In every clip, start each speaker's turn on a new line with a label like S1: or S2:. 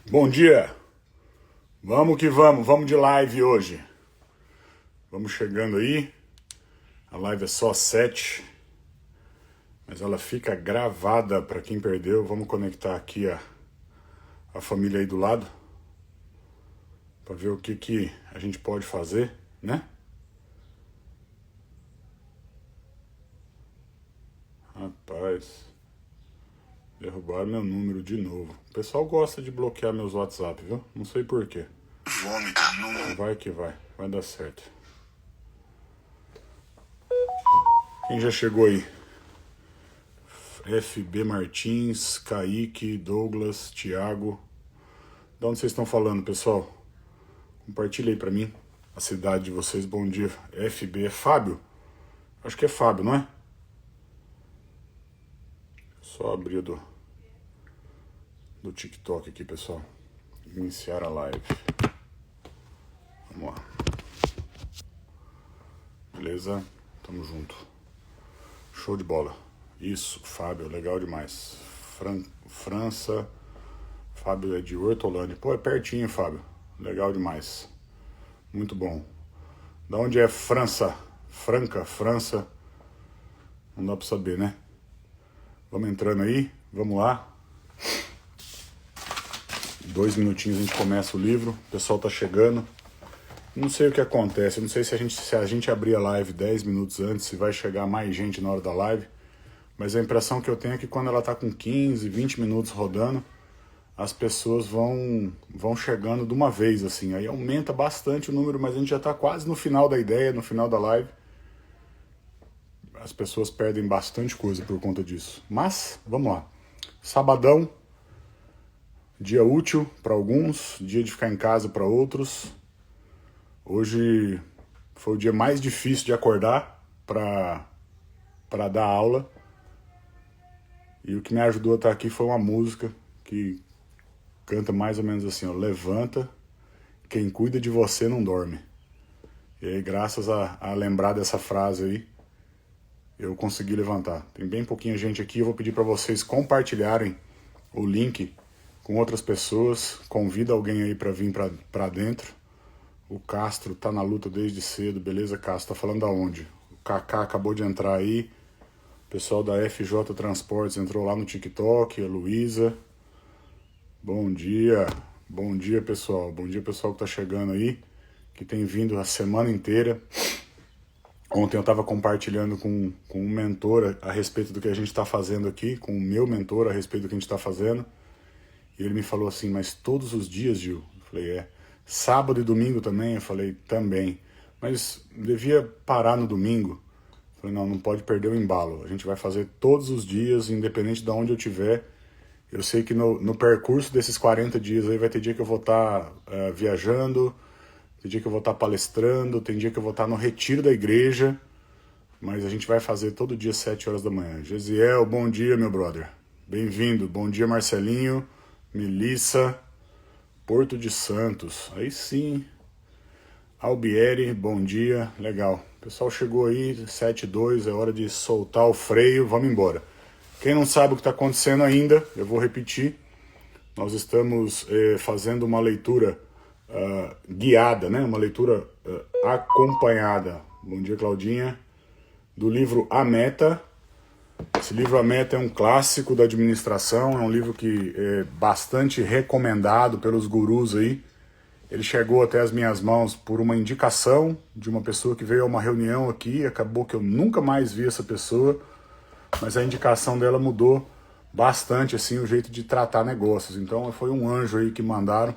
S1: Bom dia, vamos que vamos de live hoje. Vamos chegando aí, a live é só 7, mas ela fica gravada para quem perdeu. Vamos conectar aqui a família aí do lado, para ver o que a gente pode fazer, né? Rapaz, derrubaram meu número de novo. O pessoal gosta de bloquear meus WhatsApp, viu? Não sei porquê. Vai que vai dar certo. Quem já chegou aí? FB Martins, Kaique, Douglas, Thiago. De onde vocês estão falando, pessoal? Compartilha aí pra mim a cidade de vocês. Bom dia. FB é Fábio? Acho que é Fábio, não é? Só abrir do TikTok aqui, pessoal. Iniciar a live. Vamos lá. Beleza? Tamo junto. Show de bola. Isso, Fábio, legal demais. França. Fábio é de Hortolândia. Pô, é pertinho, Fábio. Legal demais. Muito bom. Da onde é França? França. Não dá pra saber, né? Vamos entrando aí. Vamos lá. 2 minutinhos a gente começa o livro. O pessoal tá chegando. Não sei o que acontece. Não sei se a gente abrir a live 10 minutos antes, se vai chegar mais gente na hora da live. Mas a impressão que eu tenho é que quando ela tá com 15, 20 minutos rodando, as pessoas vão chegando de uma vez, assim. Aí aumenta bastante o número, mas a gente já tá quase no final da ideia, no final da live. As pessoas perdem bastante coisa por conta disso. Mas, vamos lá. Sabadão, dia útil para alguns, dia de ficar em casa para outros. Hoje foi o dia mais difícil de acordar para dar aula. E o que me ajudou a estar aqui foi uma música que canta mais ou menos assim, ó: levanta, quem cuida de você não dorme. E aí, graças a lembrar dessa frase aí, eu consegui levantar. Tem bem pouquinha gente aqui, eu vou pedir para vocês compartilharem o link com outras pessoas. Convida alguém aí para vir para dentro. O Castro tá na luta desde cedo, beleza, Castro? Tá falando aonde? O Kaká acabou de entrar aí. O pessoal da FJ Transportes entrou lá no TikTok, a Luísa. Bom dia pessoal. Bom dia pessoal que tá chegando aí, que tem vindo a semana inteira. Ontem eu estava compartilhando com um mentor a respeito do que a gente está fazendo aqui, com o meu mentor a respeito do que a gente está fazendo. E ele me falou assim: mas todos os dias, Gil? Eu falei: é. Sábado e domingo também? Eu falei: também. Mas devia parar no domingo. Eu falei: não pode perder o embalo. A gente vai fazer todos os dias, independente de onde eu estiver. Eu sei que no percurso desses 40 dias aí vai ter dia que eu vou estar viajando, tem dia que eu vou estar palestrando, tem dia que eu vou estar no retiro da igreja, mas a gente vai fazer todo dia 7 horas da manhã. Gesiel, bom dia, meu brother. Bem-vindo. Bom dia, Marcelinho, Melissa, Porto de Santos. Aí sim. Albieri, bom dia. Legal. O pessoal chegou aí, 7:02, é hora de soltar o freio, vamos embora. Quem não sabe o que está acontecendo ainda, eu vou repetir. Nós estamos fazendo uma leitura guiada, né? Uma leitura acompanhada. Bom dia, Claudinha. Do livro A Meta. Esse livro A Meta é um clássico da administração, é um livro que é bastante recomendado pelos gurus aí. Ele chegou até as minhas mãos por uma indicação de uma pessoa que veio a uma reunião aqui, acabou que eu nunca mais vi essa pessoa, mas a indicação dela mudou bastante assim o jeito de tratar negócios. Então foi um anjo aí que mandaram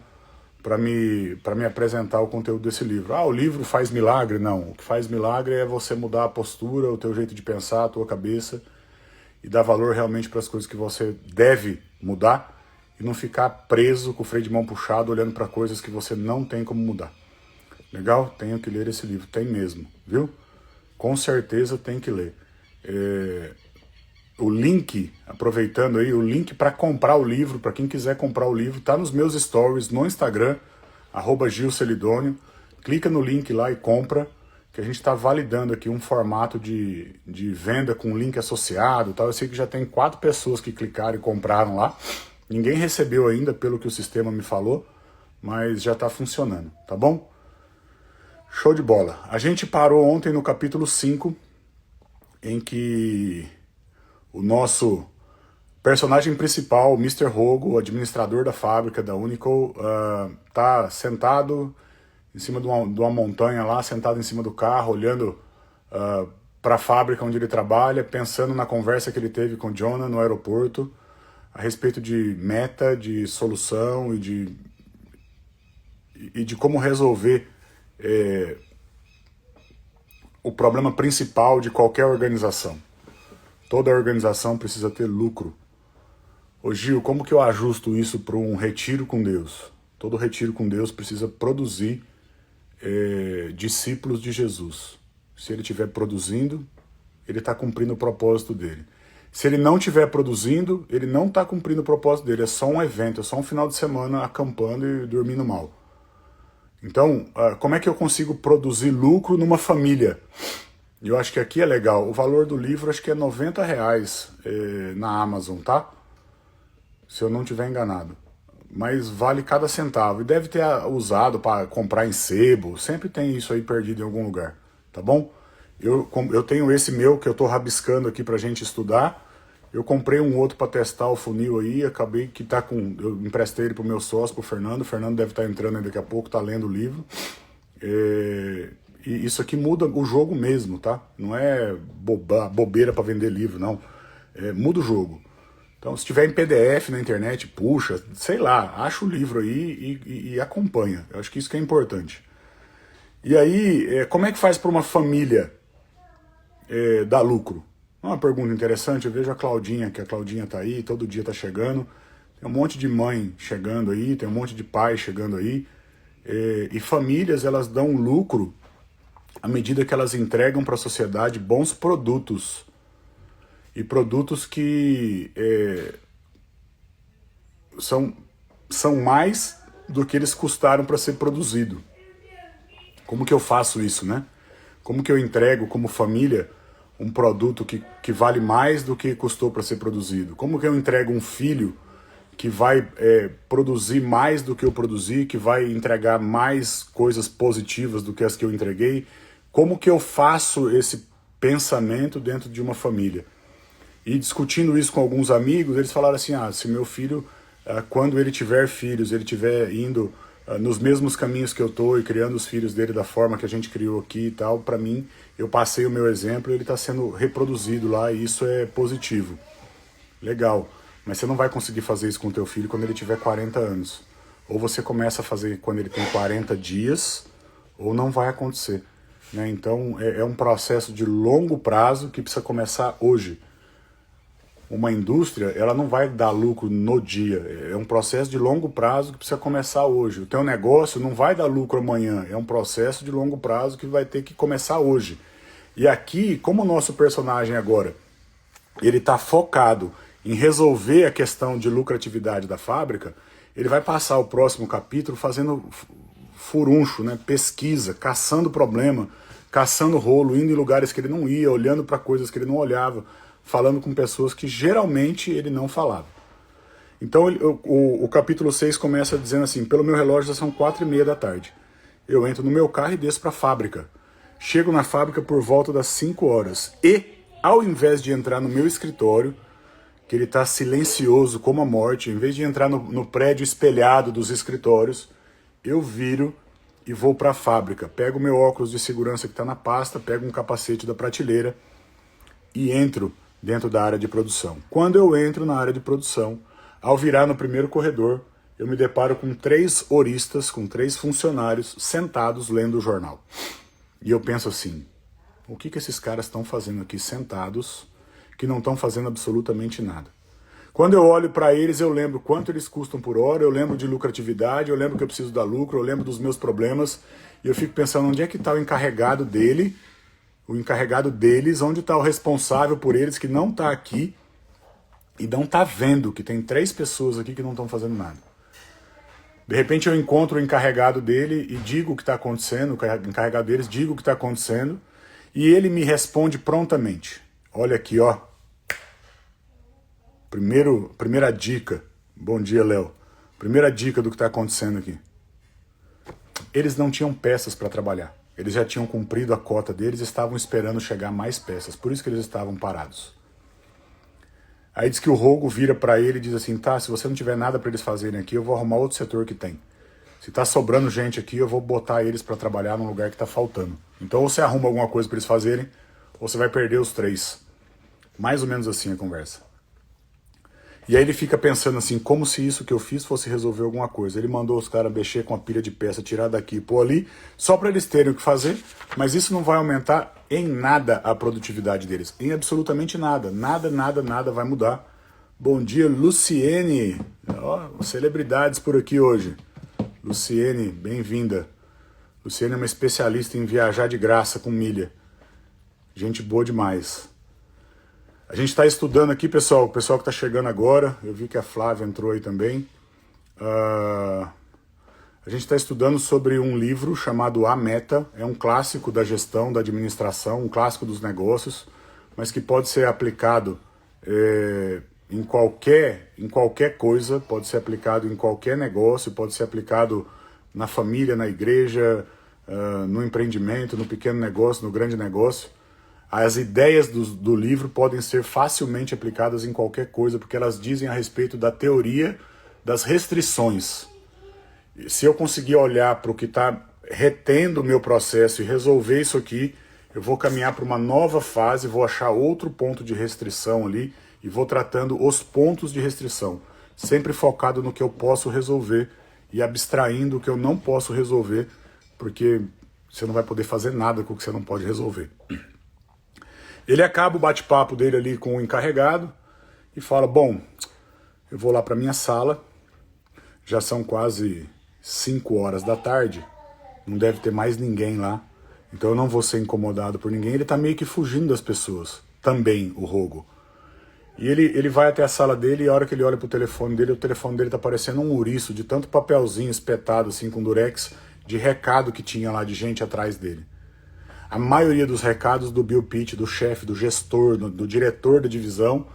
S1: para me apresentar o conteúdo desse livro. Ah, o livro faz milagre? Não. O que faz milagre é você mudar a postura, o teu jeito de pensar, a tua cabeça, e dar valor realmente para as coisas que você deve mudar e não ficar preso com o freio de mão puxado olhando para coisas que você não tem como mudar. Legal? Tenho que ler esse livro. Tem mesmo, viu? Com certeza tem que ler. O link, aproveitando aí, o link para comprar o livro, para quem quiser comprar o livro, tá nos meus stories no Instagram, @GilCelidônio. Clica no link lá e compra, que a gente está validando aqui um formato de venda com link associado e tal. Eu sei que já tem 4 pessoas que clicaram e compraram lá. Ninguém recebeu ainda, pelo que o sistema me falou, mas já está funcionando, tá bom? Show de bola. A gente parou ontem no capítulo 5, em que o nosso personagem principal, o Mr. Rogo, o administrador da fábrica da Unico, tá sentado em cima de uma montanha lá, sentado em cima do carro, olhando para a fábrica onde ele trabalha, pensando na conversa que ele teve com o Jonah no aeroporto, a respeito de meta, de solução e de como resolver o problema principal de qualquer organização. Toda organização precisa ter lucro. Ô Gil, como que eu ajusto isso para um retiro com Deus? Todo retiro com Deus precisa produzir discípulos de Jesus. Se ele estiver produzindo, ele está cumprindo o propósito dele. Se ele não estiver produzindo, ele não está cumprindo o propósito dele. É só um evento, é só um final de semana acampando e dormindo mal. Então, como é que eu consigo produzir lucro numa família? Eu acho que aqui é legal. O valor do livro acho que é R$90 na Amazon, tá? Se eu não estiver enganado. Mas vale cada centavo. E deve ter usado para comprar em sebo. Sempre tem isso aí perdido em algum lugar. Tá bom? Eu tenho esse meu que eu estou rabiscando aqui para a gente estudar. Eu comprei um outro para testar o funil aí. Acabei que tá com... Eu emprestei ele pro meu sócio, pro Fernando. O Fernando deve estar entrando aí daqui a pouco, tá lendo o livro. E isso aqui muda o jogo mesmo, tá? Não é bobeira para vender livro, não. Muda o jogo. Então, se tiver em PDF na internet, puxa, sei lá, acha o livro aí e acompanha. Eu acho que isso que é importante. E aí, como é que faz para uma família dar lucro? Uma pergunta interessante. Eu vejo a Claudinha, que a Claudinha tá aí, todo dia tá chegando. Tem um monte de mãe chegando aí, tem um monte de pai chegando aí. E famílias, elas dão lucro à medida que elas entregam para a sociedade bons produtos. E produtos que são mais do que eles custaram para ser produzido. Como que eu faço isso, né? Como que eu entrego como família um produto que vale mais do que custou para ser produzido? Como que eu entrego um filho que vai produzir mais do que eu produzi, que vai entregar mais coisas positivas do que as que eu entreguei? Como que eu faço esse pensamento dentro de uma família? E discutindo isso com alguns amigos, eles falaram assim, se meu filho, quando ele tiver filhos, ele estiver indo nos mesmos caminhos que eu estou e criando os filhos dele da forma que a gente criou aqui e tal, para mim, eu passei o meu exemplo e ele está sendo reproduzido lá e isso é positivo. Legal, mas você não vai conseguir fazer isso com o teu filho quando ele tiver 40 anos. Ou você começa a fazer quando ele tem 40 dias, ou não vai acontecer. Né? Então, é um processo de longo prazo que precisa começar hoje. Uma indústria, ela não vai dar lucro no dia, é um processo de longo prazo que precisa começar hoje. O teu negócio não vai dar lucro amanhã, é um processo de longo prazo que vai ter que começar hoje. E aqui, como o nosso personagem agora, ele está focado em resolver a questão de lucratividade da fábrica, ele vai passar o próximo capítulo fazendo furuncho, né? Pesquisa, caçando problema, caçando rolo, indo em lugares que ele não ia, olhando para coisas que ele não olhava, falando com pessoas que geralmente ele não falava. Então o capítulo 6 começa dizendo assim, pelo meu relógio já são 4:30 da tarde. Eu entro no meu carro e desço para a fábrica. Chego na fábrica por volta das 5 horas. E, ao invés de entrar no meu escritório, que ele está silencioso como a morte, em vez de entrar no prédio espelhado dos escritórios, eu viro e vou para a fábrica. Pego o meu óculos de segurança que está na pasta, pego um capacete da prateleira e entro dentro da área de produção. Quando eu entro na área de produção, ao virar no primeiro corredor, eu me deparo com 3 horistas, com 3 funcionários sentados lendo o jornal. E eu penso assim, o que esses caras estão fazendo aqui sentados, que não estão fazendo absolutamente nada? Quando eu olho para eles, eu lembro quanto eles custam por hora, eu lembro de lucratividade, eu lembro que eu preciso dar lucro, eu lembro dos meus problemas, e eu fico pensando onde é que está o encarregado deles, onde está o responsável por eles, que não está aqui e não está vendo que tem 3 pessoas aqui que não estão fazendo nada. De repente eu encontro o encarregado dele e digo o que está acontecendo, o encarregado deles, digo o que está acontecendo, e ele me responde prontamente. Olha aqui, ó. Primeira dica, Bom dia, Léo. Primeira dica do que está acontecendo aqui. Eles não tinham peças para trabalhar. Eles já tinham cumprido a cota deles e estavam esperando chegar mais peças. Por isso que eles estavam parados. Aí diz que o Rogo vira para ele e diz assim, tá, se você não tiver nada para eles fazerem aqui, eu vou arrumar outro setor que tem. Se tá sobrando gente aqui, eu vou botar eles para trabalhar num lugar que tá faltando. Então ou você arruma alguma coisa para eles fazerem, ou você vai perder os 3. Mais ou menos assim a conversa. E aí ele fica pensando assim, como se isso que eu fiz fosse resolver alguma coisa. Ele mandou os caras mexer com a pilha de peça, tirar daqui e pôr ali, só para eles terem o que fazer, mas isso não vai aumentar em nada a produtividade deles. Em absolutamente nada. Nada vai mudar. Bom dia, Luciene. Ó, celebridades por aqui hoje. Luciene, bem-vinda. Luciene é uma especialista em viajar de graça com milha. Gente boa demais. A gente está estudando aqui, pessoal, o pessoal que está chegando agora, eu vi que a Flávia entrou aí também. A gente está estudando sobre um livro chamado A Meta, é um clássico da gestão, da administração, um clássico dos negócios, mas que pode ser aplicado em qualquer coisa, pode ser aplicado em qualquer negócio, pode ser aplicado na família, na igreja, no empreendimento, no pequeno negócio, no grande negócio. As ideias do livro podem ser facilmente aplicadas em qualquer coisa, porque elas dizem a respeito da teoria das restrições. Se eu conseguir olhar para o que está retendo o meu processo e resolver isso aqui, eu vou caminhar para uma nova fase, vou achar outro ponto de restrição ali e vou tratando os pontos de restrição, sempre focado no que eu posso resolver e abstraindo o que eu não posso resolver, porque você não vai poder fazer nada com o que você não pode resolver. Ele acaba o bate-papo dele ali com o encarregado e fala, bom, eu vou lá para minha sala, já são quase 5 horas da tarde, não deve ter mais ninguém lá, então eu não vou ser incomodado por ninguém. Ele tá meio que fugindo das pessoas, também, o Rogo. E ele vai até a sala dele e a hora que ele olha pro telefone dele, o telefone dele tá parecendo um ouriço, de tanto papelzinho espetado assim com durex, de recado que tinha lá de gente atrás dele. A maioria dos recados do Bill Pitt, do chefe, do gestor, do diretor da divisão,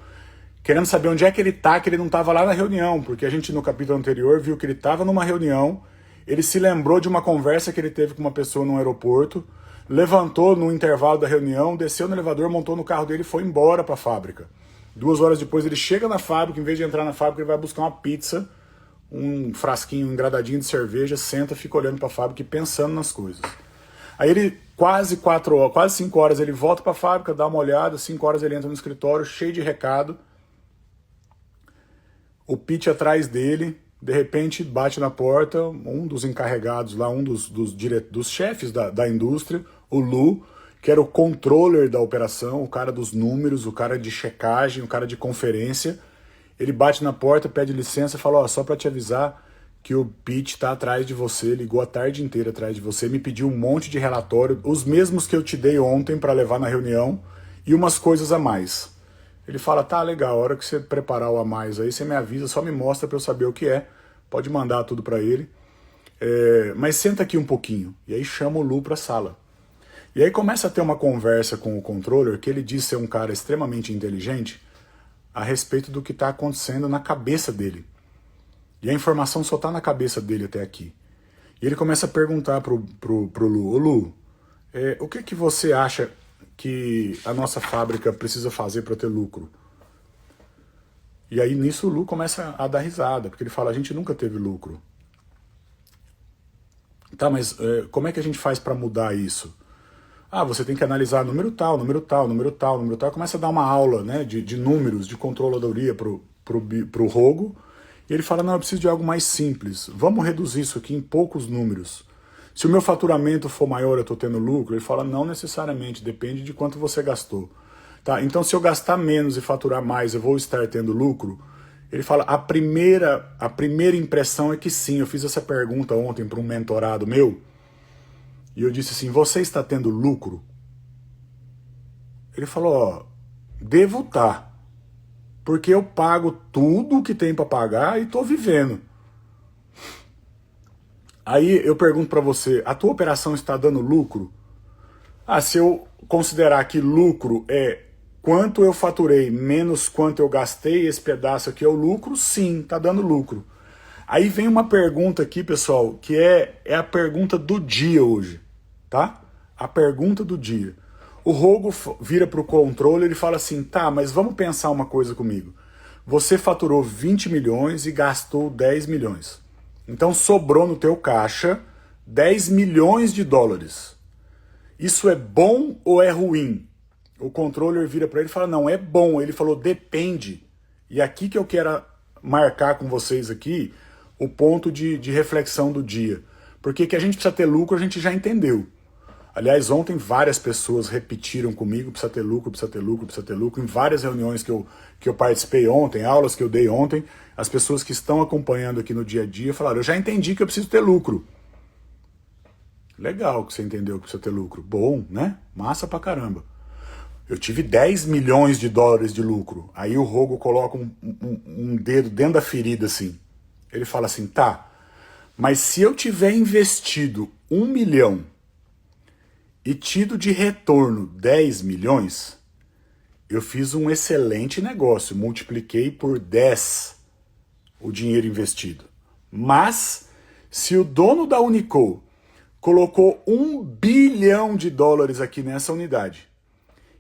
S1: querendo saber onde é que ele tá, que ele não estava lá na reunião, porque a gente no capítulo anterior viu que ele estava numa reunião, ele se lembrou de uma conversa que ele teve com uma pessoa no aeroporto, levantou no intervalo da reunião, desceu no elevador, montou no carro dele e foi embora para a fábrica. 2 horas depois ele chega na fábrica, em vez de entrar na fábrica, ele vai buscar uma pizza, um frasquinho, um engradadinho de cerveja, senta, fica olhando para a fábrica e pensando nas coisas. Aí ele, quase 5 horas, ele volta para a fábrica, dá uma olhada, 5 horas ele entra no escritório, cheio de recado. O Pitt atrás dele, de repente bate na porta, um dos encarregados lá, um dos chefes da indústria, o Lou, que era o controller da operação, o cara dos números, o cara de checagem, o cara de conferência. Ele bate na porta, pede licença e fala, ó, só para te avisar que o Pitt tá atrás de você, ligou a tarde inteira atrás de você, me pediu um monte de relatório, os mesmos que eu te dei ontem para levar na reunião, e umas coisas a mais. Ele fala, tá, legal, a hora que você preparar o a mais aí, você me avisa, só me mostra para eu saber o que é, pode mandar tudo para ele, mas senta aqui um pouquinho. E aí chama o Lou para a sala. E aí começa a ter uma conversa com o controller, que ele diz ser um cara extremamente inteligente, a respeito do que está acontecendo na cabeça dele. E a informação só está na cabeça dele até aqui. E ele começa a perguntar pro Lou, ô Lou, o que você acha que a nossa fábrica precisa fazer para ter lucro? E aí nisso o Lou começa a dar risada, porque ele fala, a gente nunca teve lucro. Tá, mas como é que a gente faz para mudar isso? Ah, você tem que analisar número tal, número tal, número tal, número tal. Começa a dar uma aula, né, de números, de controladoria pro Rogo. E ele fala, não, eu preciso de algo mais simples. Vamos reduzir isso aqui em poucos números. Se o meu faturamento for maior, eu estou tendo lucro? Ele fala, não necessariamente, depende de quanto você gastou. Tá, então se eu gastar menos e faturar mais, eu vou estar tendo lucro? Ele fala, a primeira impressão é que sim. Eu fiz essa pergunta ontem para um mentorado meu, e eu disse assim, você está tendo lucro? Ele falou, ó, devo estar. Porque eu pago tudo o que tem para pagar e estou vivendo. Aí eu pergunto para você, a tua operação está dando lucro? Ah, se eu considerar que lucro é quanto eu faturei menos quanto eu gastei, esse pedaço aqui é o lucro? Sim, tá dando lucro. Aí vem uma pergunta aqui, pessoal, que é a pergunta do dia hoje, tá? A pergunta do dia. O Rogo vira para o controller e fala assim, tá, mas vamos pensar uma coisa comigo. Você faturou 20 milhões e gastou 10 milhões. Então sobrou no teu caixa 10 milhões de dólares. Isso é bom ou é ruim? O controller vira para ele e fala, não, é bom. Ele falou, depende. E aqui que eu quero marcar com vocês aqui o ponto de reflexão do dia. Porque que a gente precisa ter lucro, a gente já entendeu. Aliás, ontem várias pessoas repetiram comigo, precisa ter lucro, precisa ter lucro, precisa ter lucro. Em várias reuniões que eu participei ontem, aulas que eu dei ontem, as pessoas que estão acompanhando aqui no dia a dia falaram, eu já entendi que eu preciso ter lucro. Legal que você entendeu que precisa ter lucro. Bom, né? Massa pra caramba. Eu tive 10 milhões de dólares de lucro. Aí o Rogo coloca um dedo dentro da ferida assim. Ele fala assim, tá, mas se eu tiver investido 1 milhão e tido de retorno 10 milhões, eu fiz um excelente negócio, multipliquei por 10 o dinheiro investido. Mas, se o dono da Unicol colocou 1 bilhão de dólares aqui nessa unidade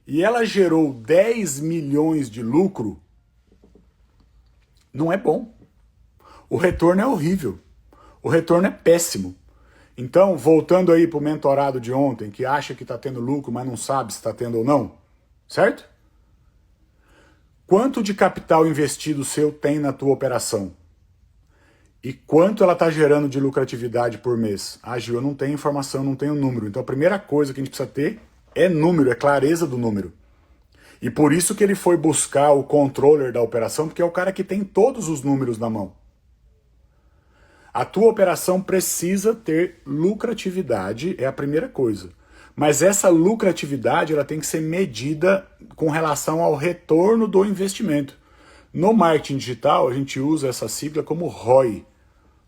S1: e ela gerou 10 milhões de lucro, não é bom. O retorno é horrível. O retorno é péssimo. Então, voltando aí para o mentorado de ontem, que acha que está tendo lucro, mas não sabe se está tendo ou não, certo? Quanto de capital investido seu tem na tua operação? E quanto ela está gerando de lucratividade por mês? Ah, Gil, eu não tenho informação, não tenho número. Então a primeira coisa que a gente precisa ter é número, é clareza do número. E por isso que ele foi buscar o controller da operação, porque é o cara que tem todos os números na mão. A tua operação precisa ter lucratividade, é a primeira coisa. Mas essa lucratividade ela tem que ser medida com relação ao retorno do investimento. No marketing digital, a gente usa essa sigla como ROI,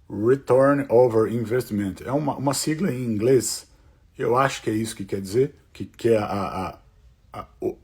S1: Return Over Investment. É uma sigla em inglês, eu acho que é isso que quer dizer, que é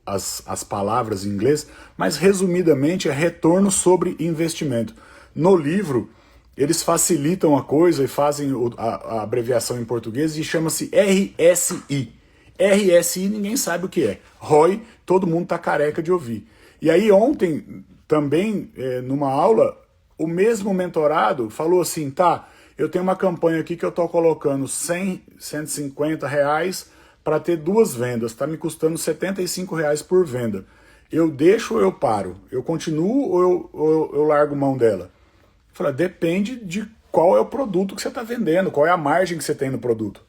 S1: as palavras em inglês, mas resumidamente é retorno sobre investimento. No livro, eles facilitam a coisa e fazem a abreviação em português e chama-se RSI. RSI ninguém sabe o que é. ROI, todo mundo tá careca de ouvir. E aí ontem, também, numa aula, o mesmo mentorado falou assim, tá, eu tenho uma campanha aqui que eu tô colocando 100, 150 reais para ter 2 vendas, tá me custando 75 reais por venda. Eu deixo ou eu paro? Eu continuo ou eu largo mão dela? Fala, depende de qual é o produto que você está vendendo, qual é a margem que você tem no produto.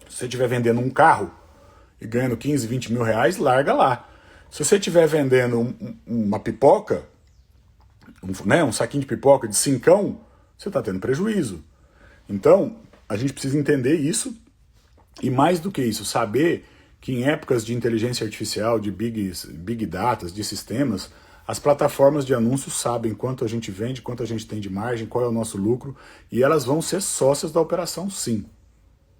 S1: Se você estiver vendendo um carro e ganhando 15, 20 mil reais, larga lá. Se você estiver vendendo uma pipoca, um saquinho de pipoca de 5, você está tendo prejuízo. Então, a gente precisa entender isso e mais do que isso, saber que em épocas de inteligência artificial, de big data, de sistemas, as plataformas de anúncios sabem quanto a gente vende, quanto a gente tem de margem, qual é o nosso lucro, e elas vão ser sócias da operação sim.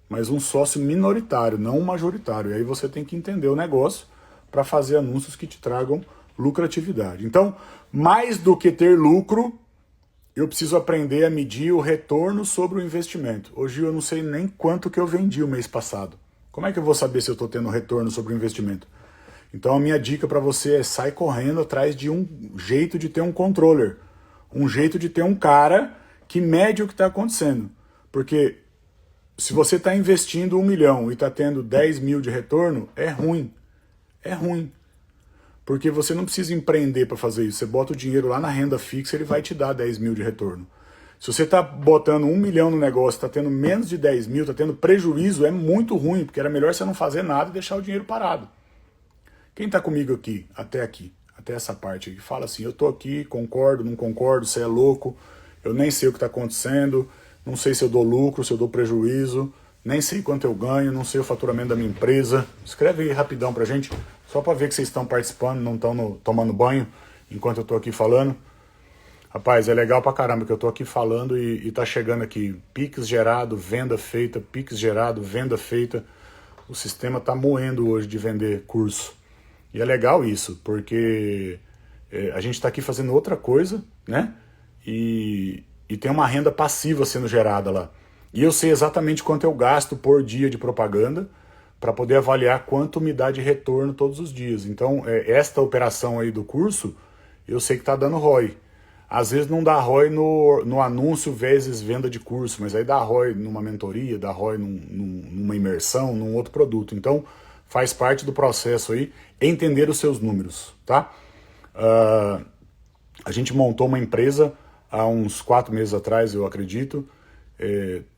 S1: Mas um sócio minoritário, não um majoritário. E aí você tem que entender o negócio para fazer anúncios que te tragam lucratividade. Então, mais do que ter lucro, eu preciso aprender a medir o retorno sobre o investimento. Hoje eu não sei nem quanto que eu vendi o mês passado. Como é que eu vou saber se eu estou tendo retorno sobre o investimento? Então a minha dica para você é sai correndo atrás de um jeito de ter um controller, um jeito de ter um cara que mede o que está acontecendo. Porque se você está investindo 1 milhão e está tendo 10 mil de retorno, é ruim. É ruim. Porque você não precisa empreender para fazer isso. Você bota o dinheiro lá na renda fixa, ele vai te dar 10 mil de retorno. Se você está botando 1 milhão no negócio, está tendo menos de 10 mil, está tendo prejuízo, é muito ruim, porque era melhor você não fazer nada e deixar o dinheiro parado. Quem está comigo aqui, até essa parte aqui, fala assim, eu estou aqui, concordo, não concordo, você é louco, eu nem sei o que está acontecendo, não sei se eu dou lucro, se eu dou prejuízo, nem sei quanto eu ganho, não sei o faturamento da minha empresa. Escreve aí rapidão pra gente, só para ver que vocês estão participando, não estão tomando banho enquanto eu estou aqui falando. Rapaz, é legal pra caramba que eu estou aqui falando e tá chegando aqui, Pix gerado, venda feita, Pix gerado, venda feita. O sistema tá moendo hoje de vender curso. E é legal isso, porque a gente está aqui fazendo outra coisa, né? E tem uma renda passiva sendo gerada lá. E eu sei exatamente quanto eu gasto por dia de propaganda para poder avaliar quanto me dá de retorno todos os dias. Então, esta operação aí do curso, eu sei que está dando ROI. Às vezes não dá ROI no anúncio vezes venda de curso, mas aí dá ROI numa mentoria, dá ROI numa imersão, num outro produto. Então, faz parte do processo aí entender os seus números, tá? A gente montou uma empresa há uns 4 meses atrás, eu acredito.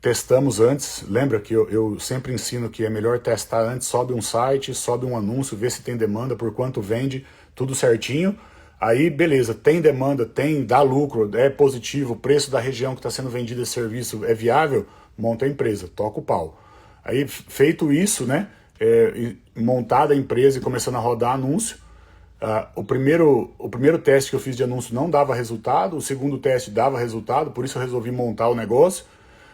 S1: Testamos antes, lembra que eu sempre ensino que é melhor testar antes, sobe um site, sobe um anúncio, vê se tem demanda, por quanto vende, tudo certinho. Aí, beleza, tem demanda, dá lucro, é positivo, o preço da região que está sendo vendido esse serviço é viável, monta a empresa, toca o pau. Aí, feito isso, né, montada a empresa e começando a rodar anúncio, o primeiro teste que eu fiz de anúncio não dava resultado, o segundo teste dava resultado, por isso eu resolvi montar o negócio.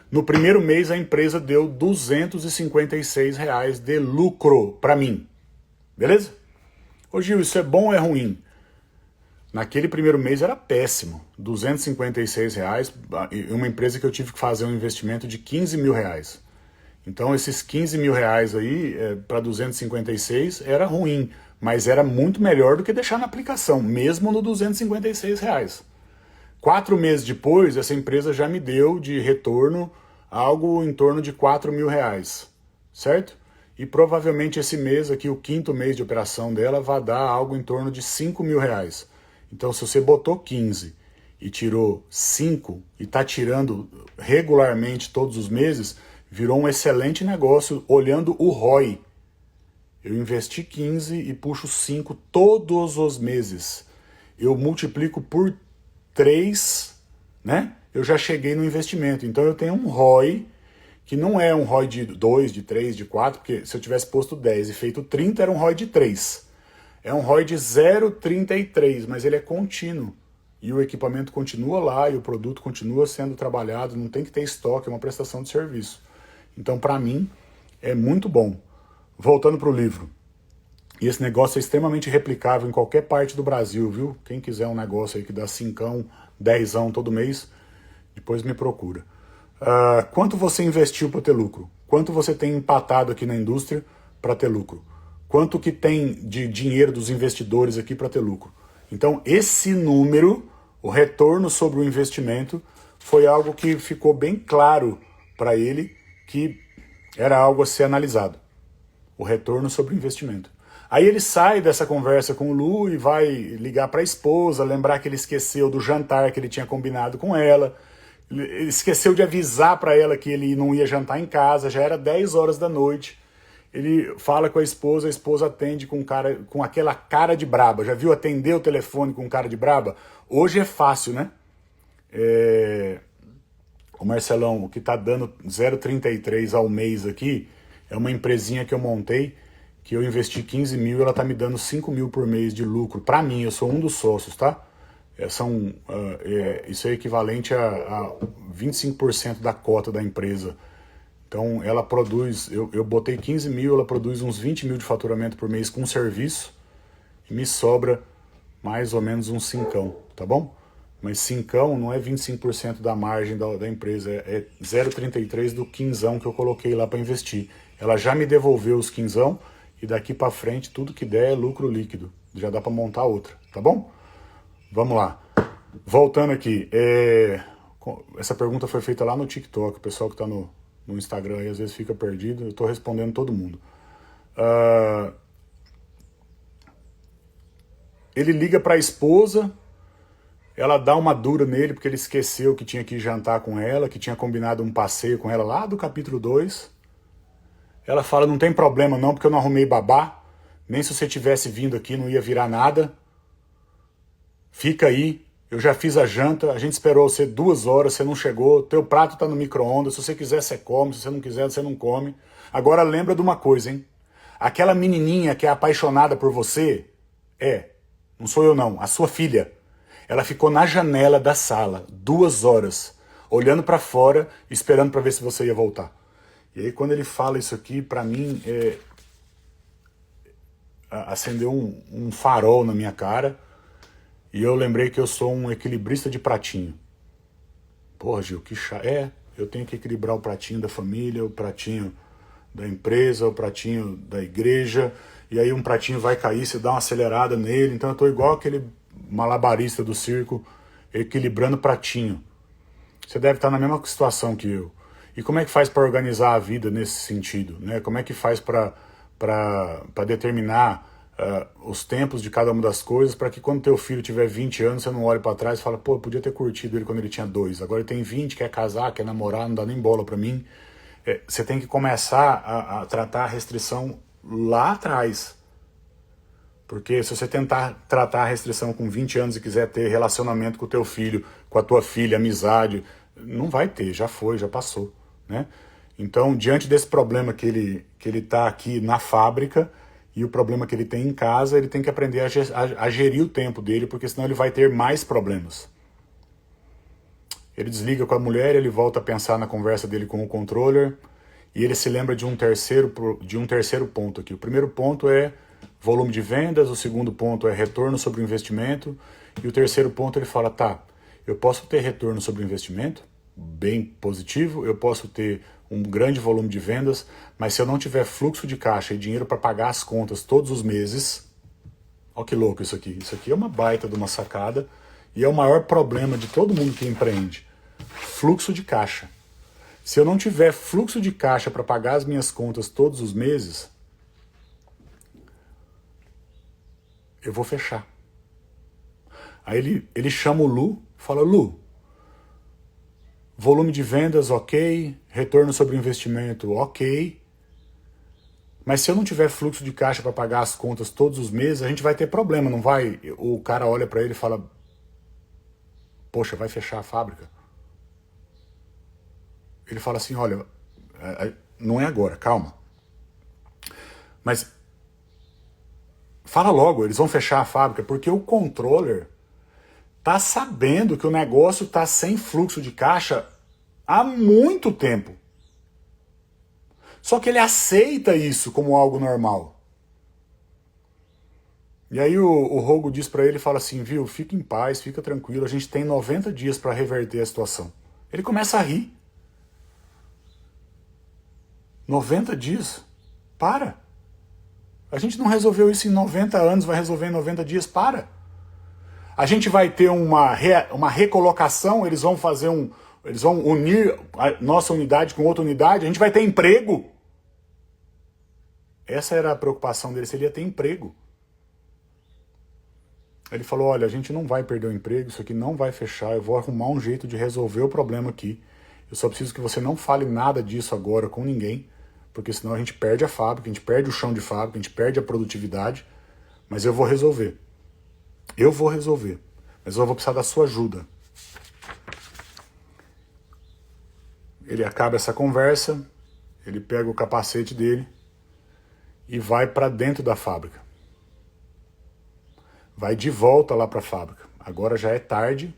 S1: No primeiro mês a empresa deu R$ 256 de lucro para mim. Beleza? Ô Gil, isso é bom ou é ruim? Naquele primeiro mês era péssimo. R$ 256, uma empresa que eu tive que fazer um investimento de R$ 15.000. Então esses R$ 15.000 aí para 256 era ruim, mas era muito melhor do que deixar na aplicação, mesmo no R$ 256. 4 meses depois, essa empresa já me deu de retorno algo em torno de R$ 4.000, certo? E provavelmente esse mês aqui, o 5º mês de operação dela, vai dar algo em torno de R$ 5.000. Então, se você botou 15 e tirou 5 e está tirando regularmente todos os meses, virou um excelente negócio olhando o ROI. Eu investi 15 e puxo 5 todos os meses. Eu multiplico por 3, né? Eu já cheguei no investimento. Então eu tenho um ROI, que não é um ROI de 2, de 3, de 4, porque se eu tivesse posto 10 e feito 30, era um ROI de 3. É um ROI de 0,33, mas ele é contínuo. E o equipamento continua lá e o produto continua sendo trabalhado, não tem que ter estoque, é uma prestação de serviço. Então, para mim, é muito bom. Voltando para o livro. E esse negócio é extremamente replicável em qualquer parte do Brasil, viu? Quem quiser um negócio aí que dá 5, 10 todo mês, depois me procura. Quanto você investiu para ter lucro? Quanto você tem empatado aqui na indústria para ter lucro? Quanto que tem de dinheiro dos investidores aqui para ter lucro? Então, esse número, o retorno sobre o investimento, foi algo que ficou bem claro para ele que era algo a ser analisado. O retorno sobre o investimento. Aí ele sai dessa conversa com o Lu e vai ligar para a esposa, lembrar que ele esqueceu do jantar que ele tinha combinado com ela, ele esqueceu de avisar para ela que ele não ia jantar em casa, já era 10 horas da noite. Ele fala com a esposa atende com aquela cara de braba. Já viu atender o telefone com cara de braba? Hoje é fácil, né? O Marcelão, o que está dando 0,33 ao mês aqui, é uma empresinha que eu montei, que eu investi 15 mil e ela está me dando 5 mil por mês de lucro. Para mim, eu sou um dos sócios, tá? Isso é equivalente a 25% da cota da empresa. Então, ela produz, eu botei 15 mil, ela produz uns 20 mil de faturamento por mês com serviço e me sobra mais ou menos uns 5, tá bom? Mas 5 não é 25% da margem da empresa, é 0,33 do 15 que eu coloquei lá para investir. Ela já me devolveu os 15 e daqui para frente tudo que der é lucro líquido. Já dá para montar outra, tá bom? Vamos lá. Voltando aqui, essa pergunta foi feita lá no TikTok, o pessoal que está no Instagram aí às vezes fica perdido, eu estou respondendo todo mundo. Ele liga para a esposa, ela dá uma dura nele porque ele esqueceu que tinha que ir jantar com ela, que tinha combinado um passeio com ela lá do capítulo 2. Ela fala, não tem problema não, porque eu não arrumei babá, nem se você tivesse vindo aqui não ia virar nada. Fica aí, eu já fiz a janta, a gente esperou você 2 horas, você não chegou, teu prato tá no micro-ondas, se você quiser você come, se você não quiser você não come. Agora lembra de uma coisa, hein? Aquela menininha que é apaixonada por você, não sou eu não, a sua filha. Ela ficou na janela da sala, 2 horas, olhando para fora, esperando para ver se você ia voltar. E aí quando ele fala isso aqui, para mim, acendeu um farol na minha cara e eu lembrei que eu sou um equilibrista de pratinho. Porra, Gil, que chato. Eu tenho que equilibrar o pratinho da família, o pratinho da empresa, o pratinho da igreja, e aí um pratinho vai cair, você dá uma acelerada nele, então eu tô igual aquele malabarista do circo, equilibrando pratinho. Você deve estar na mesma situação que eu. E como é que faz para organizar a vida nesse sentido, né? Como é que faz para determinar os tempos de cada uma das coisas, para que quando teu filho tiver 20 anos, você não olhe para trás e fala, pô, eu podia ter curtido ele quando ele tinha 2, agora ele tem 20, quer casar, quer namorar, não dá nem bola para mim. Você tem que começar a tratar a restrição lá atrás. Porque se você tentar tratar a restrição com 20 anos e quiser ter relacionamento com o teu filho, com a tua filha, amizade, não vai ter, já foi, já passou, né? Então, diante desse problema que ele tá aqui na fábrica e o problema que ele tem em casa, ele tem que aprender a gerir o tempo dele, porque senão ele vai ter mais problemas. Ele desliga com a mulher, ele volta a pensar na conversa dele com o controller e ele se lembra de um terceiro ponto aqui. O primeiro ponto é volume de vendas, o segundo ponto é retorno sobre o investimento e o terceiro ponto ele fala, tá, eu posso ter retorno sobre o investimento, bem positivo, eu posso ter um grande volume de vendas, mas se eu não tiver fluxo de caixa e dinheiro para pagar as contas todos os meses, ó que louco isso aqui é uma baita de uma sacada e é o maior problema de todo mundo que empreende, fluxo de caixa. Se eu não tiver fluxo de caixa para pagar as minhas contas todos os meses, eu vou fechar. Aí ele chama o Lu, fala, Lu, volume de vendas ok, retorno sobre o investimento ok, mas se eu não tiver fluxo de caixa para pagar as contas todos os meses, a gente vai ter problema, não vai? O cara olha para ele e fala, poxa, vai fechar a fábrica? Ele fala assim, olha, não é agora, calma. Mas fala logo, eles vão fechar a fábrica, porque o controller tá sabendo que o negócio tá sem fluxo de caixa há muito tempo. Só que ele aceita isso como algo normal. E aí o Rogo diz para ele, fala assim, viu, fica em paz, fica tranquilo, a gente tem 90 dias para reverter a situação. Ele começa a rir. 90 dias? Para. A gente não resolveu isso em 90 anos, vai resolver em 90 dias? Para. A gente vai ter uma recolocação, eles vão unir a nossa unidade com outra unidade, a gente vai ter emprego. Essa era a preocupação dele, se ele ia ter emprego. Ele falou, olha, a gente não vai perder o emprego, isso aqui não vai fechar, eu vou arrumar um jeito de resolver o problema aqui. Eu só preciso que você não fale nada disso agora com ninguém, porque senão a gente perde a fábrica, a gente perde o chão de fábrica, a gente perde a produtividade, mas eu vou resolver. Eu vou resolver, mas eu vou precisar da sua ajuda. Ele acaba essa conversa, ele pega o capacete dele e vai para dentro da fábrica. Vai de volta lá para a fábrica. Agora já é tarde,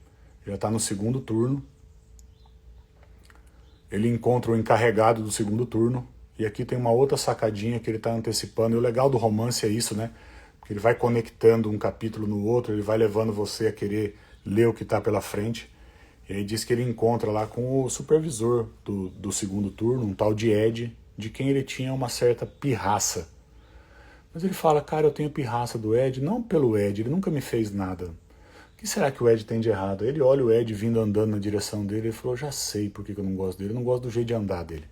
S1: já está no segundo turno. Ele encontra o encarregado do segundo turno. E aqui tem uma outra sacadinha que ele está antecipando. E o legal do romance é isso, né? Porque ele vai conectando um capítulo no outro, ele vai levando você a querer ler o que está pela frente. E aí diz que ele encontra lá com o supervisor do segundo turno, um tal de Ed, de quem ele tinha uma certa pirraça. Mas ele fala, cara, eu tenho pirraça do Ed, não pelo Ed, ele nunca me fez nada. O que será que o Ed tem de errado? Ele olha o Ed vindo andando na direção dele e falou, já sei por que eu não gosto dele, eu não gosto do jeito de andar dele.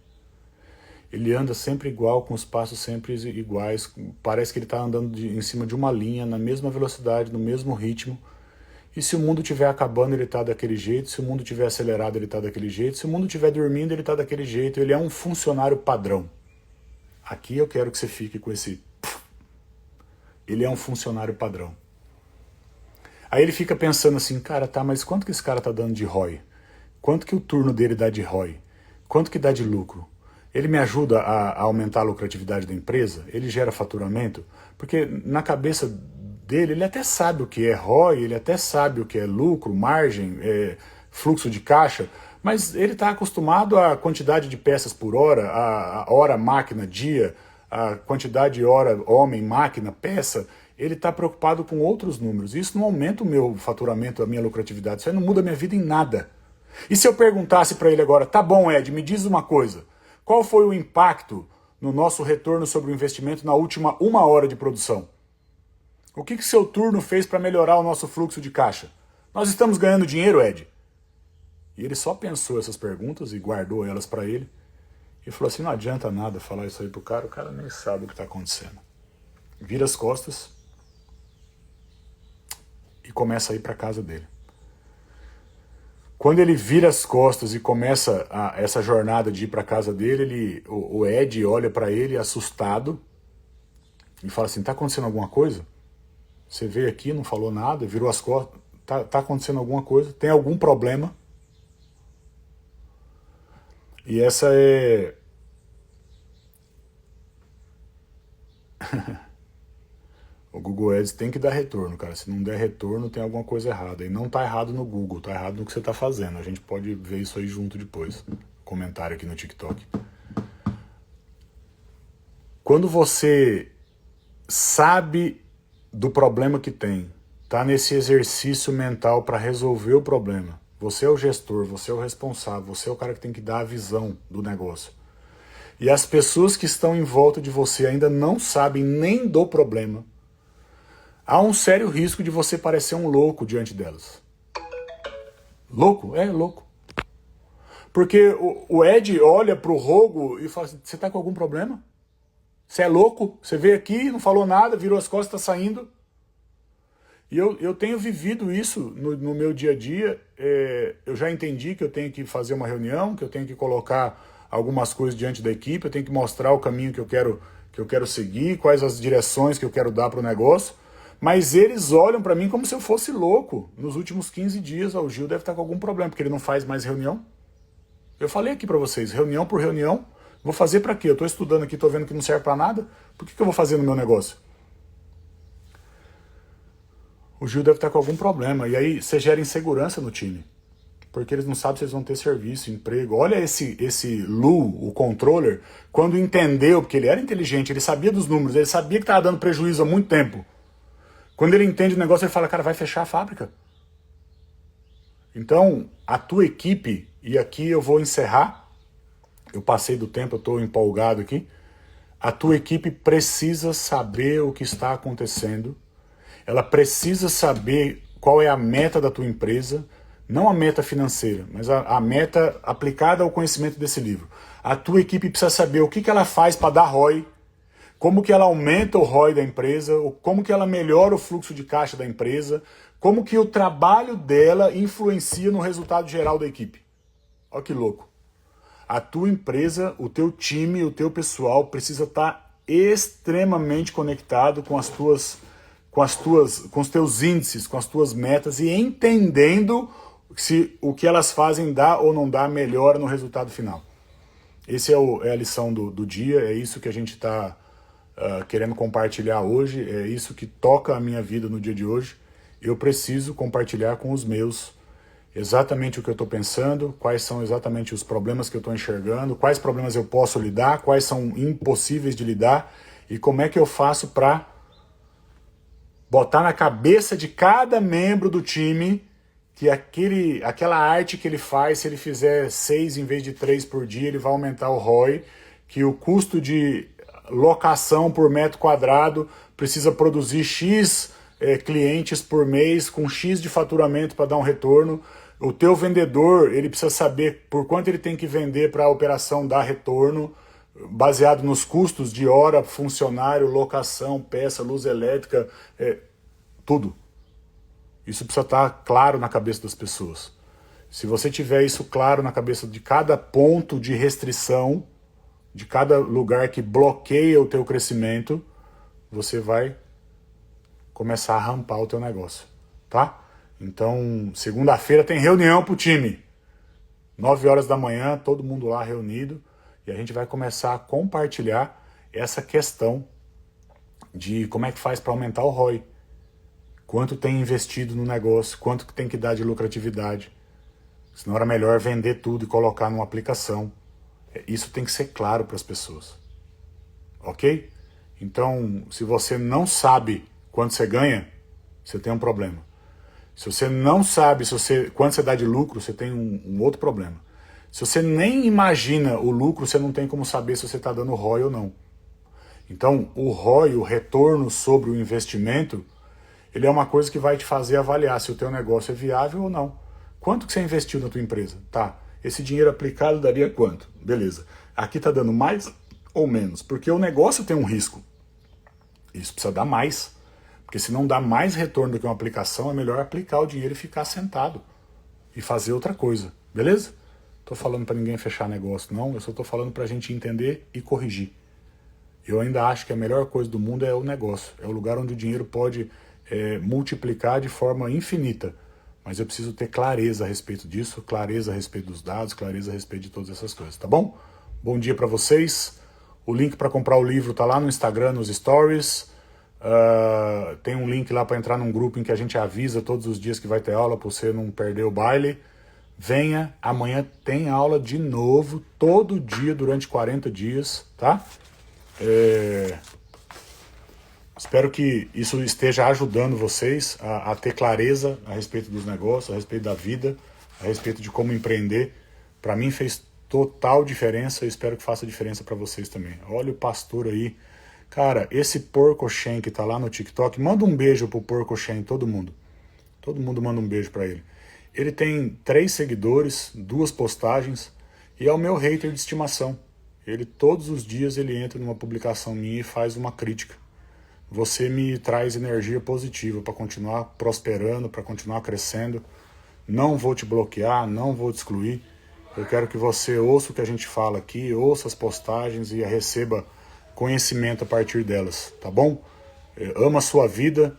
S1: Ele anda sempre igual, com os passos sempre iguais, parece que ele está andando em cima de uma linha, na mesma velocidade, no mesmo ritmo. E se o mundo estiver acabando, ele está daquele jeito, se o mundo estiver acelerado, ele está daquele jeito, se o mundo estiver dormindo, ele está daquele jeito, ele é um funcionário padrão. Aqui eu quero que você fique com esse... Ele é um funcionário padrão. Aí ele fica pensando assim, cara, tá, mas quanto que esse cara tá dando de ROI? Quanto que o turno dele dá de ROI? Quanto que dá de lucro? Ele me ajuda a aumentar a lucratividade da empresa? Ele gera faturamento? Porque na cabeça dele, ele até sabe o que é ROI, ele até sabe o que é lucro, margem, fluxo de caixa, mas ele está acostumado à quantidade de peças por hora, a hora, máquina, dia, a quantidade de hora, homem, máquina, peça, ele está preocupado com outros números. Isso não aumenta o meu faturamento, a minha lucratividade, isso aí não muda a minha vida em nada. E se eu perguntasse para ele agora, tá bom, Ed, me diz uma coisa, qual foi o impacto no nosso retorno sobre o investimento na última 1 hora de produção? O que seu turno fez para melhorar o nosso fluxo de caixa? Nós estamos ganhando dinheiro, Ed? E ele só pensou essas perguntas e guardou elas para ele. E falou assim, não adianta nada falar isso aí pro cara, o cara nem sabe o que está acontecendo. Vira as costas e começa a ir para casa dele. Quando ele vira as costas e começa essa jornada de ir para casa dele, o Ed olha para ele assustado e fala assim, tá acontecendo alguma coisa? Você veio aqui, não falou nada, virou as costas, tá acontecendo alguma coisa? Tem algum problema? E essa é... O Google Ads tem que dar retorno, cara. Se não der retorno, tem alguma coisa errada. E não tá errado no Google, tá errado no que você tá fazendo. A gente pode ver isso aí junto depois. Comentário aqui no TikTok. Quando você sabe do problema que tem, tá nesse exercício mental para resolver o problema, você é o gestor, você é o responsável, você é o cara que tem que dar a visão do negócio. E as pessoas que estão em volta de você ainda não sabem nem do problema, há um sério risco de você parecer um louco diante delas. Louco? É, louco. Porque o Ed olha pro Rogo e fala assim, você tá com algum problema? Você é louco? Você veio aqui, não falou nada, virou as costas, tá saindo. E eu tenho vivido isso no meu dia a dia. Eu já entendi que eu tenho que fazer uma reunião, que eu tenho que colocar algumas coisas diante da equipe, eu tenho que mostrar o caminho que eu quero seguir, quais as direções que eu quero dar para o negócio. Mas eles olham para mim como se eu fosse louco. Nos últimos 15 dias, o Gil deve estar com algum problema, porque ele não faz mais reunião. Eu falei aqui para vocês, reunião por reunião. Vou fazer para quê? Eu estou estudando aqui, estou vendo que não serve para nada. Por que eu vou fazer no meu negócio? O Gil deve estar com algum problema. E aí você gera insegurança no time. Porque eles não sabem se eles vão ter serviço, emprego. Olha esse Lu, o controller, quando entendeu, porque ele era inteligente, ele sabia dos números, ele sabia que estava dando prejuízo há muito tempo. Quando ele entende o negócio, ele fala, cara, vai fechar a fábrica. Então, a tua equipe, e aqui eu vou encerrar, eu passei do tempo, eu estou empolgado aqui, a tua equipe precisa saber o que está acontecendo, ela precisa saber qual é a meta da tua empresa, não a meta financeira, mas a meta aplicada ao conhecimento desse livro. A tua equipe precisa saber o que ela faz para dar ROI, como que ela aumenta o ROI da empresa, como que ela melhora o fluxo de caixa da empresa, como que o trabalho dela influencia no resultado geral da equipe. Olha que louco. A tua empresa, o teu time, o teu pessoal precisa estar extremamente conectado com os teus índices, com as tuas metas e entendendo se o que elas fazem dá ou não dá melhora no resultado final. Essa é a lição do dia, é isso que a gente está querendo compartilhar hoje, é isso que toca a minha vida no dia de hoje. Eu preciso compartilhar com os meus exatamente o que eu estou pensando, quais são exatamente os problemas que eu estou enxergando, quais problemas eu posso lidar, quais são impossíveis de lidar e como é que eu faço para botar na cabeça de cada membro do time que aquela arte que ele faz, se ele fizer 6 em vez de 3 por dia, ele vai aumentar o ROI, que o custo de locação por metro quadrado precisa produzir X clientes por mês com X de faturamento para dar um retorno. O teu vendedor, ele precisa saber por quanto ele tem que vender para a operação dar retorno, baseado nos custos de hora, funcionário, locação, peça, luz elétrica, tudo. Isso precisa estar claro na cabeça das pessoas. Se você tiver isso claro na cabeça de cada ponto de restrição, de cada lugar que bloqueia o teu crescimento, você vai começar a rampar o teu negócio, tá? Então, segunda-feira tem reunião pro time. 9 horas da manhã, todo mundo lá reunido, e a gente vai começar a compartilhar essa questão de como é que faz para aumentar o ROI. Quanto tem investido no negócio, quanto que tem que dar de lucratividade. Senão era melhor vender tudo e colocar numa aplicação. Isso tem que ser claro para as pessoas. ok? Então, se você não sabe quanto você ganha, você tem um problema. Se você não sabe quanto você dá de lucro, você tem um outro problema. Se você nem imagina o lucro, você não tem como saber se você está dando ROI ou não. Então, o ROI, o retorno sobre o investimento, ele é uma coisa que vai te fazer avaliar se o teu negócio é viável ou não. Quanto que você investiu na tua empresa? Tá, esse dinheiro aplicado daria quanto? Beleza. Aqui está dando mais ou menos? Porque o negócio tem um risco. Isso precisa dar mais. Porque se não dá mais retorno do que uma aplicação, é melhor aplicar o dinheiro e ficar sentado. E fazer outra coisa. Beleza? Estou falando para ninguém fechar negócio, não. Eu só estou falando para a gente entender e corrigir. Eu ainda acho que a melhor coisa do mundo é o negócio. É o lugar onde o dinheiro pode multiplicar de forma infinita. Mas eu preciso ter clareza a respeito disso, clareza a respeito dos dados, clareza a respeito de todas essas coisas, tá bom? Bom dia para vocês. O link para comprar o livro tá lá no Instagram, nos stories. Tem um link lá para entrar num grupo em que a gente avisa todos os dias que vai ter aula para você não perder o baile. Venha, amanhã tem aula de novo, todo dia durante 40 dias, tá? Espero que isso esteja ajudando vocês a ter clareza a respeito dos negócios, a respeito da vida, a respeito de como empreender. Para mim fez total diferença e espero que faça diferença para vocês também. Olha o pastor aí. Cara, esse Porco Shen que tá lá no TikTok, manda um beijo pro Porco Shen, todo mundo. Todo mundo manda um beijo para ele. Ele tem 3 seguidores, 2 postagens e é o meu hater de estimação. Ele todos os dias ele entra numa publicação minha e faz uma crítica. Você me traz energia positiva para continuar prosperando, para continuar crescendo. Não vou te bloquear, não vou te excluir. Eu quero que você ouça o que a gente fala aqui, ouça as postagens e receba conhecimento a partir delas, tá bom? Ama a sua vida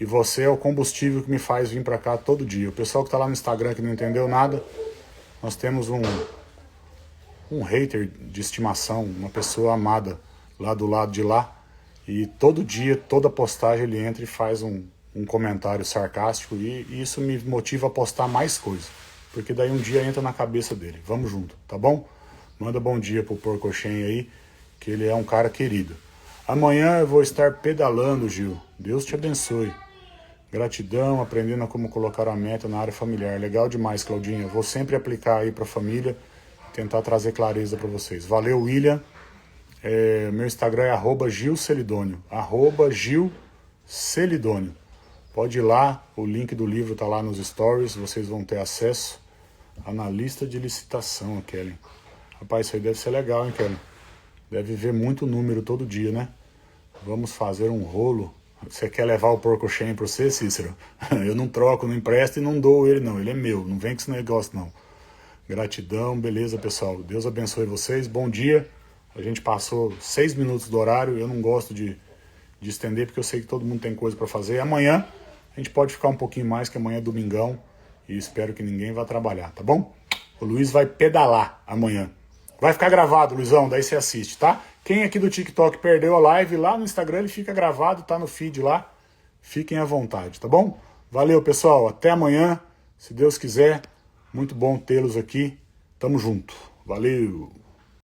S1: e você é o combustível que me faz vir para cá todo dia. O pessoal que está lá no Instagram que não entendeu nada, nós temos um hater de estimação, uma pessoa amada lá do lado de lá. E todo dia, toda postagem ele entra e faz um comentário sarcástico e isso me motiva a postar mais coisas. Porque daí um dia entra na cabeça dele. Vamos junto, tá bom? Manda bom dia pro Porco Shen aí, que ele é um cara querido. Amanhã eu vou estar pedalando, Gil. Deus te abençoe. Gratidão, aprendendo a como colocar a meta na área familiar. Legal demais, Claudinha. Vou sempre aplicar aí pra família, tentar trazer clareza para vocês. Valeu, William. Meu Instagram é @GilCelidônio, @GilCelidônio. Pode ir lá, o link do livro tá lá nos stories, vocês vão ter acesso. Analista de licitação, a Kellen. Rapaz, isso aí deve ser legal, hein, Kellen? Deve ver muito número todo dia, né? Vamos fazer um rolo. Você quer levar o Porco Shen pra você, Cícero? Eu não troco, não empresto e não dou ele, não. Ele é meu, não vem com esse negócio, não. Gratidão, beleza, pessoal. Deus abençoe vocês, bom dia. A gente passou 6 minutos do horário, eu não gosto de estender, porque eu sei que todo mundo tem coisa para fazer. Amanhã a gente pode ficar um pouquinho mais, que amanhã é domingão, e espero que ninguém vá trabalhar, tá bom? O Luiz vai pedalar amanhã. Vai ficar gravado, Luizão, daí você assiste, tá? Quem aqui do TikTok perdeu a live, lá no Instagram ele fica gravado, tá no feed lá. Fiquem à vontade, tá bom? Valeu, pessoal, até amanhã, se Deus quiser. Muito bom tê-los aqui. Tamo junto. Valeu!